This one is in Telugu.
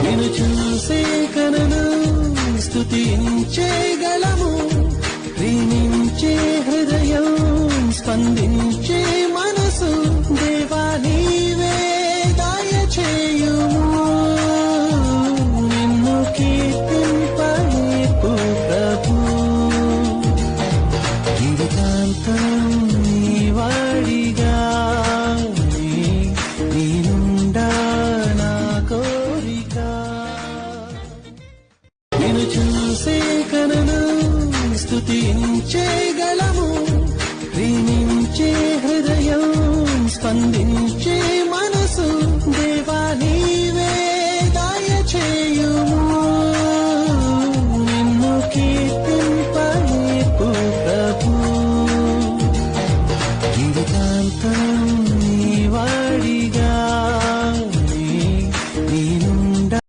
నిన్ను చూసే కనను స్తుతించేగలము, ప్రేమించే హృదయం స్పందించే మనసు దేవా నీవే దయచేయుము. నిన్ను కీర్తింపనేర్పు ప్రభు, జీవితాంతం నీ వాడిగా నేనుండా నా కోరిక. నిన్ను చూసే కనను స్తుతించేగలము, ప్రేమించే హృదయం స్పందించే